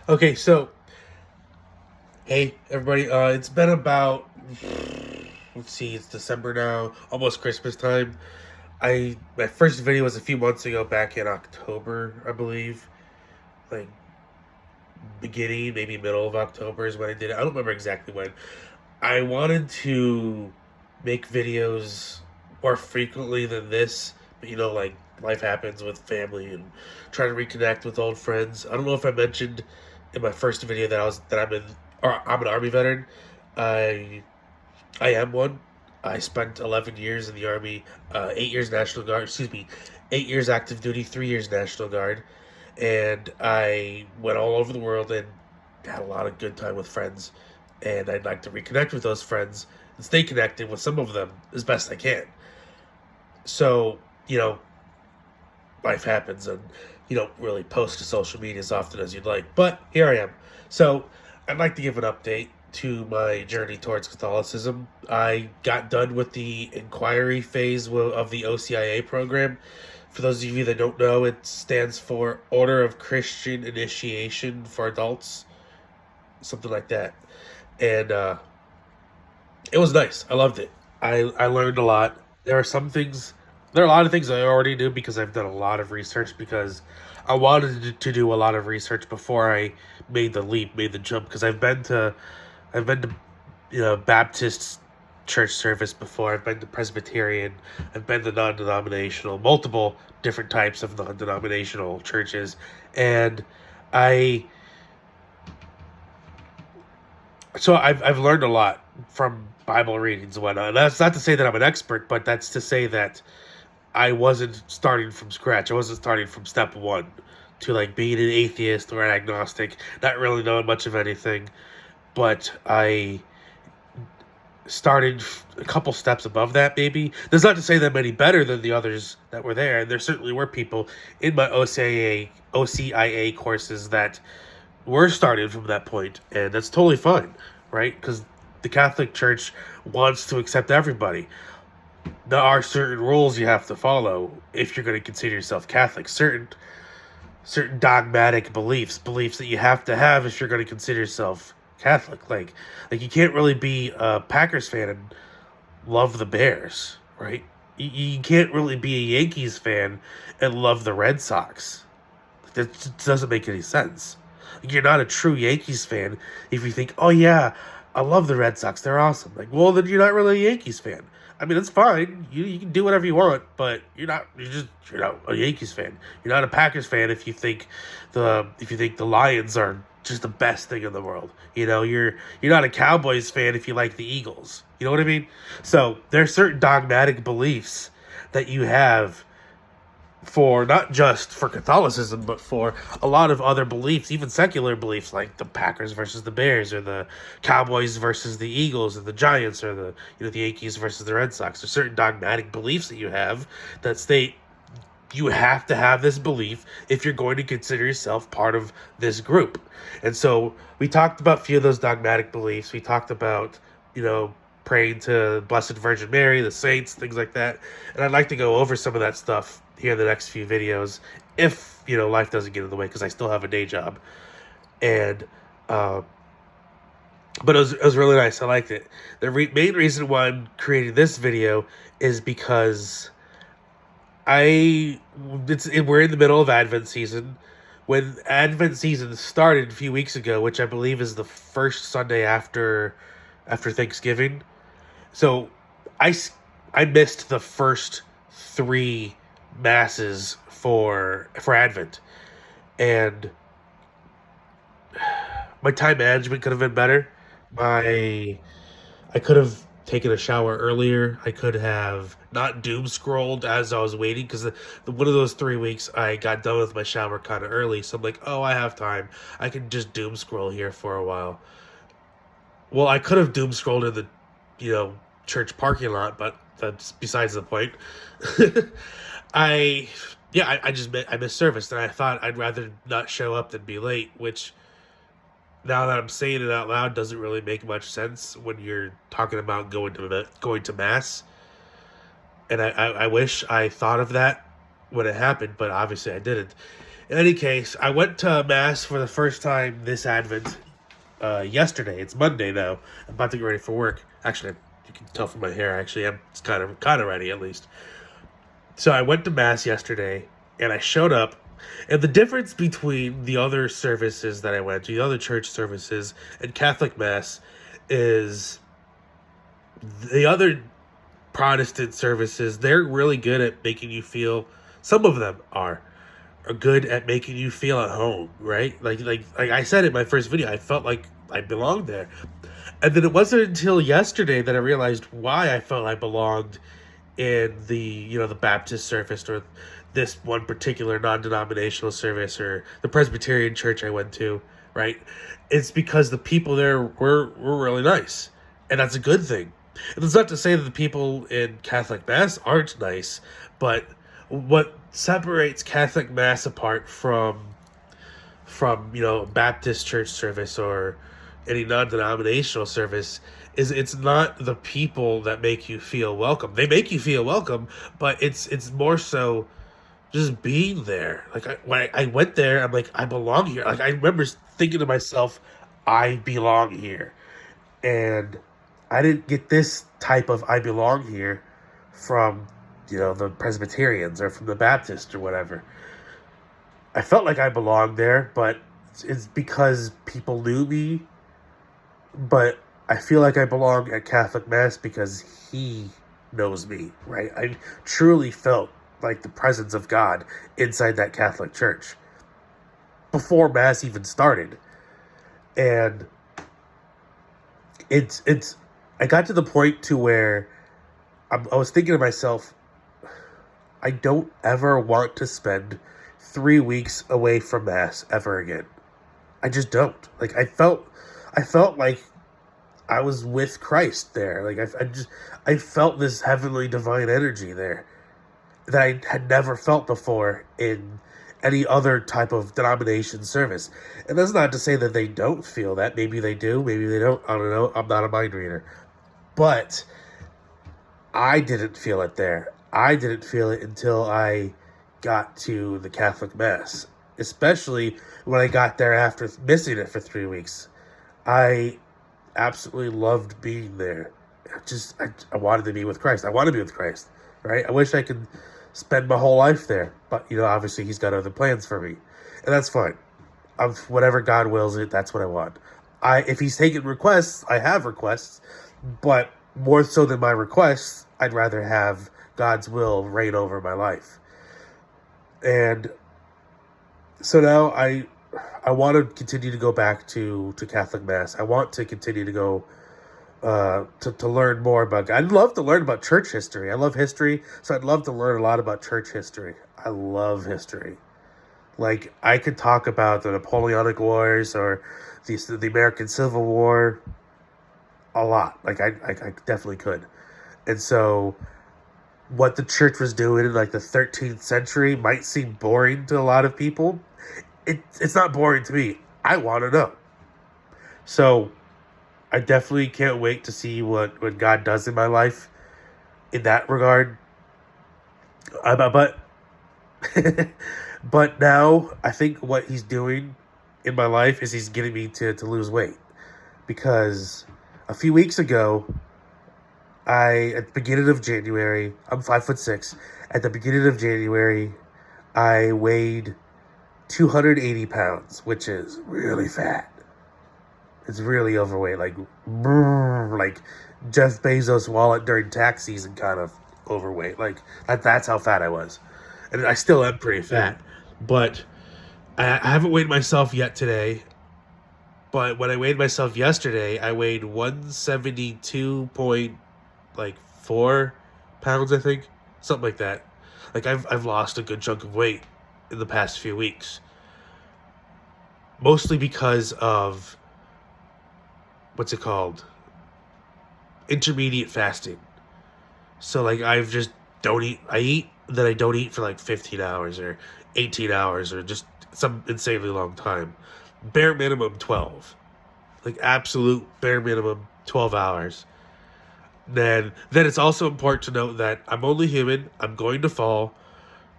Okay, so hey everybody, it's been about let's see, it's December now, almost Christmas time. I my first video was a few months ago, back in October, I believe, like beginning, maybe middle of October is when I did it. I don't remember exactly when. I wanted to make videos more frequently than this, but like life happens with family and trying to reconnect with old friends. I don't know if I mentioned in my first video that I'm an army veteran. I I am one. I spent 11 years in the army, 8 years National Guard. Excuse me, 8 years active duty, 3 years National Guard, and I went all over the world and had a lot of good time with friends. And I'd like to reconnect with those friends and stay connected with some of them as best I can. So life happens, and you don't really post to social media as often as you'd like. But here I am. So I'd like to give an update to my journey towards Catholicism. I got done with the inquiry phase of the OCIA program. For those of you that don't know, it stands for Order of Christian Initiation for Adults, something like that. And it was nice. I loved it. I learned a lot. There are a lot of things I already knew because I've done a lot of research, because I wanted to do a lot of research before I made the leap, made the jump, because I've been to Baptist church service before. I've been to Presbyterian. I've been to non-denominational, multiple different types of non-denominational churches, and I I've learned a lot from Bible readings and whatnot. And that's not to say that I'm an expert, but that's to say that I wasn't starting from scratch. I wasn't starting from step one to like being an atheist or an agnostic, not really knowing much of anything. But I started a couple steps above that, maybe. That's not to say that I'm any better than the others that were there. And there certainly were people in my OCIA courses that were started from that point, and that's totally fine, right? Because the Catholic Church wants to accept everybody. There are certain rules you have to follow if you're going to consider yourself Catholic. Certain dogmatic beliefs that you have to have if you're going to consider yourself Catholic. Like you can't really be a Packers fan and love the Bears, right? You can't really be a Yankees fan and love the Red Sox. That just doesn't make any sense. You're not a true Yankees fan if you think, oh yeah, I love the Red Sox, they're awesome. Like, well, then you're not really a Yankees fan. I mean, it's fine. You can do whatever you want, but you're not a Yankees fan. You're not a Packers fan if you think the Lions are just the best thing in the world. You're not a Cowboys fan if you like the Eagles. You know what I mean? So there's certain dogmatic beliefs that you have for not just for Catholicism, but for a lot of other beliefs, even secular beliefs, like the Packers versus the Bears, or the Cowboys versus the Eagles, and the Giants, or the Yankees versus the Red Sox. There's certain dogmatic beliefs that you have that state you have to have this belief if you're going to consider yourself part of this group. And so we talked about a few of those dogmatic beliefs. We talked about, praying to Blessed Virgin Mary, the saints, things like that. And I'd like to go over some of that stuff here in the next few videos if, life doesn't get in the way, because I still have a day job. And, but it was really nice. I liked it. The main reason why I'm creating this video is because we're in the middle of Advent season. When Advent season started a few weeks ago, which I believe is the first Sunday after Thanksgiving. So I missed the first three masses for Advent, and my time management could have been better. My I could have taken a shower earlier. I could have not doom scrolled as I was waiting, because one of those 3 weeks I got done with my shower kind of early. So I'm like, oh, I have time. I can just doom scroll here for a while. Well, I could have doom scrolled in the, church parking lot, but that's besides the point. I, yeah, I missed service, and I thought I'd rather not show up than be late, which, now that I'm saying it out loud, doesn't really make much sense when you're talking about going to mass. And I wish I thought of that when it happened, but obviously I didn't. In any case, I went to Mass for the first time this Advent yesterday. It's Monday now. I'm about to get ready for work. Actually, you can tell from my hair, actually, I'm kind of ready at least. So I went to Mass yesterday, and I showed up, and the difference between the other services that I went to, the other church services, and Catholic Mass, is the other Protestant services, they're really good at making you feel, some of them are good at making you feel at home, right? Like I said in my first video, I felt like I belonged there. And then it wasn't until yesterday that I realized why I felt I belonged in the Baptist service, or this one particular non-denominational service, or the Presbyterian church I went to, right? It's because the people there were really nice. And that's a good thing. And it's not to say that the people in Catholic Mass aren't nice, but what separates Catholic Mass apart from Baptist church service or any non-denominational service is it's not the people that make you feel welcome. They make you feel welcome, but it's more so just being there. Like when I went there, I'm like, I belong here. Like I remember thinking to myself, I belong here. And I didn't get this type of I belong here from, the Presbyterians or from the Baptists or whatever. I felt like I belonged there, but it's because people knew me. But I feel like I belong at Catholic Mass because he knows me, right? I truly felt like the presence of God inside that Catholic church before Mass even started. And I got to the point to where I was thinking to myself, I don't ever want to spend 3 weeks away from Mass ever again. I just don't. Like I felt like I was with Christ there. Like I felt this heavenly divine energy there that I had never felt before in any other type of denomination service. And that's not to say that they don't feel that. Maybe they do, maybe they don't. I don't know. I'm not a mind reader. But I didn't feel it there. I didn't feel it until I got to the Catholic Mass, especially when I got there after missing it for 3 weeks. I absolutely loved being there. I wanted to be with Christ. I want to be with Christ, right? I wish I could spend my whole life there, but obviously he's got other plans for me, and that's fine. Whatever God wills it, that's what I want. If he's taking requests, I have requests, but more so than my requests, I'd rather have God's will reign over my life. And so now I want to continue to go back to Catholic Mass. I want to continue to go to learn more about God. I'd love to learn about church history. I love history, so I'd love to learn a lot about church history. I love history. Like, I could talk about the Napoleonic Wars or the American Civil War a lot. Like, I definitely could. And so what the church was doing in like the 13th century might seem boring to a lot of people. It's not boring to me. I want to know. So I definitely can't wait to see what God does in my life in that regard. But but now I think what he's doing in my life is he's getting me to lose weight. Because a few weeks ago, at the beginning of January, I'm 5'6". At the beginning of January, I weighed 280 pounds, which is really fat. It's really overweight, like Jeff Bezos' wallet during tax season kind of overweight. Like that's how fat I was, and I still am pretty fat. But I haven't weighed myself yet today. But when I weighed myself yesterday, I weighed 172.4 pounds, I think, something like that. Like I've lost a good chunk of weight in the past few weeks, mostly because of what's it called? Intermediate fasting. So like I eat, then I don't eat for like 15 hours or 18 hours or just some insanely long time. Bare minimum 12. Like absolute bare minimum 12 hours. Then it's also important to note that I'm only human. I'm going to fall.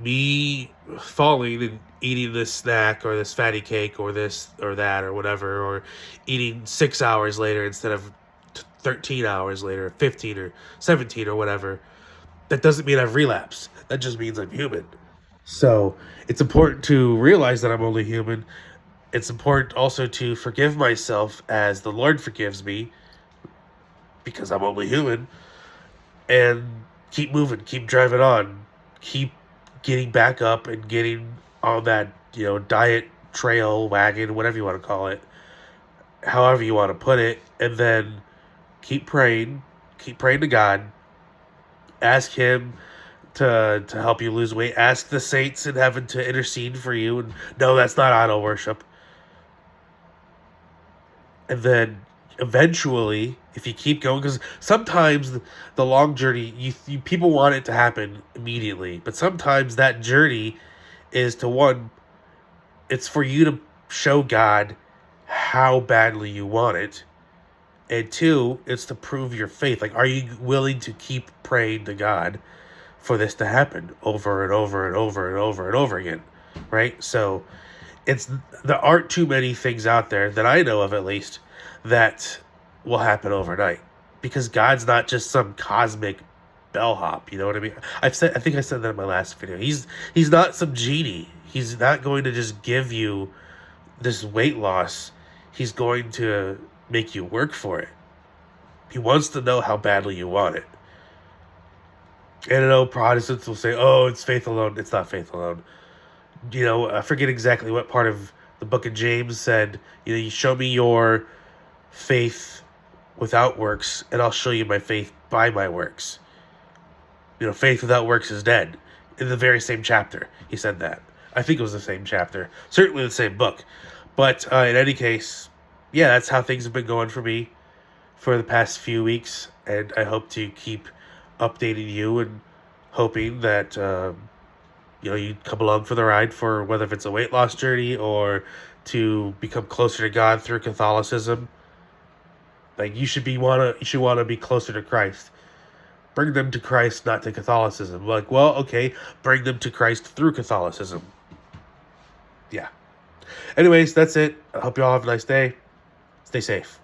Me falling and eating this snack or this fatty cake or this or that or whatever, or eating 6 hours later instead of 13 hours later, 15 or 17 or whatever, that doesn't mean I've relapsed. That just means I'm human. So it's important to realize that I'm only human. It's important also to forgive myself as the Lord forgives me, because I'm only human, and keep moving, keep driving on, keep getting back up and getting on that, diet trail, wagon, whatever you want to call it, however you want to put it, and then keep praying to God, ask Him to help you lose weight, ask the saints in heaven to intercede for you, and no, that's not idol worship. And then eventually, if you keep going, because sometimes the long journey, you people want it to happen immediately, but sometimes that journey is to, one, it's for you to show God how badly you want it, and two, it's to prove your faith. Like, are you willing to keep praying to God for this to happen over and over and over and over and over again, right? So there aren't too many things out there that I know of, at least, that will happen overnight, because God's not just some cosmic bellhop. You know what I mean? I think I said that in my last video. He's not some genie. He's not going to just give you this weight loss. He's going to make you work for it. He wants to know how badly you want it. And I know Protestants will say, "Oh, it's faith alone." It's not faith alone. I forget exactly what part of the book of James said, you show me your faith without works, and I'll show you my faith by my works. Faith without works is dead. In the very same chapter, he said that. I think it was the same chapter. Certainly the same book. But in any case, yeah, that's how things have been going for me for the past few weeks, and I hope to keep updating you and hoping that you come along for the ride, for whether if it's a weight loss journey or to become closer to God through Catholicism. Like, you should want to be closer to Christ. Bring them to Christ, not to Catholicism. Like, well, okay, bring them to Christ through Catholicism. Yeah. Anyways, that's it. I hope you all have a nice day. Stay safe.